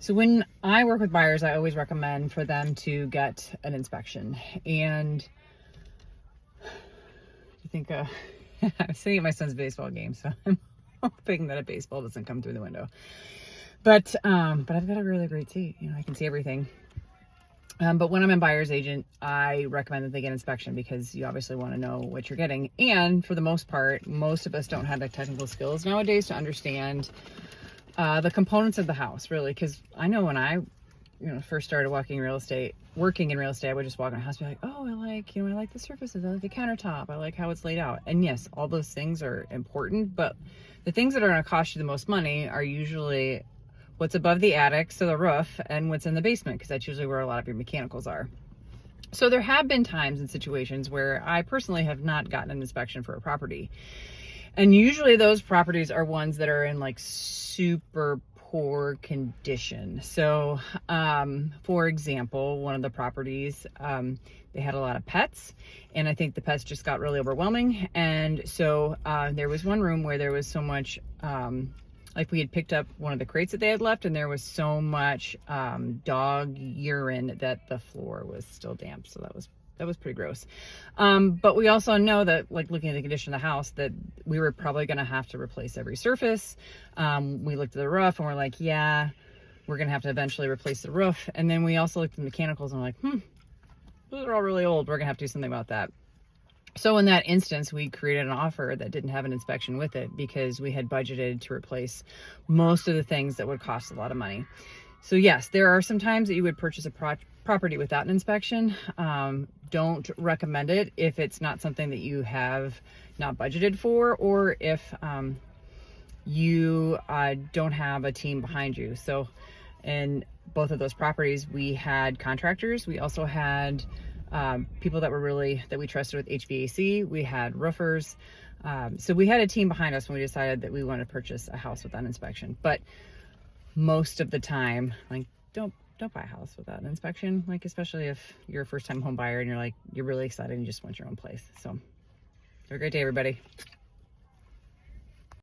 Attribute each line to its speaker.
Speaker 1: So when I work with buyers, I always recommend for them to get an inspection. And I think I was sitting at my son's baseball game, so I'm hoping that a baseball doesn't come through the window. But I've got a really great seat. You know, I can see everything. But when I'm in buyer's agent, I recommend that they get inspection because you obviously want to know what you're getting. And for the most part, most of us don't have the technical skills nowadays to understand the components of the house, really. Because I know when I, first started working in real estate, I would just walk in a house and be like, oh, I like the surfaces, I like the countertop, I like how it's laid out. And yes, all those things are important, but the things that are going to cost you the most money are usually what's above the attic, so the roof, and what's in the basement, because that's usually where a lot of your mechanicals are. So there have been times and situations where I personally have not gotten an inspection for a property. And usually those properties are ones that are in like super poor condition. So, for example, one of the properties, they had a lot of pets, and I think the pets just got really overwhelming. And so there was one room where there was so much, like we had picked up one of the crates that they had left, and there was so much dog urine that the floor was still damp. So that was pretty gross. But we also know that, like, looking at the condition of the house, that we were probably going to have to replace every surface. We looked at the roof and we're like, yeah, we're going to have to eventually replace the roof. And then we also looked at the mechanicals and we're like, those are all really old. We're going to have to do something about that. So in that instance, we created an offer that didn't have an inspection with it because we had budgeted to replace most of the things that would cost a lot of money. So yes, there are some times that you would purchase a property without an inspection. Don't recommend it if it's not something that you have not budgeted for, or if you don't have a team behind you. So in both of those properties, we had contractors. We also had people that we trusted with HVAC. We had roofers. So we had a team behind us when we decided that we wanted to purchase a house without inspection. But most of the time, like, don't buy a house without an inspection, like, especially if you're a first-time home buyer and you're really excited and you just want your own place. So have a great day, everybody.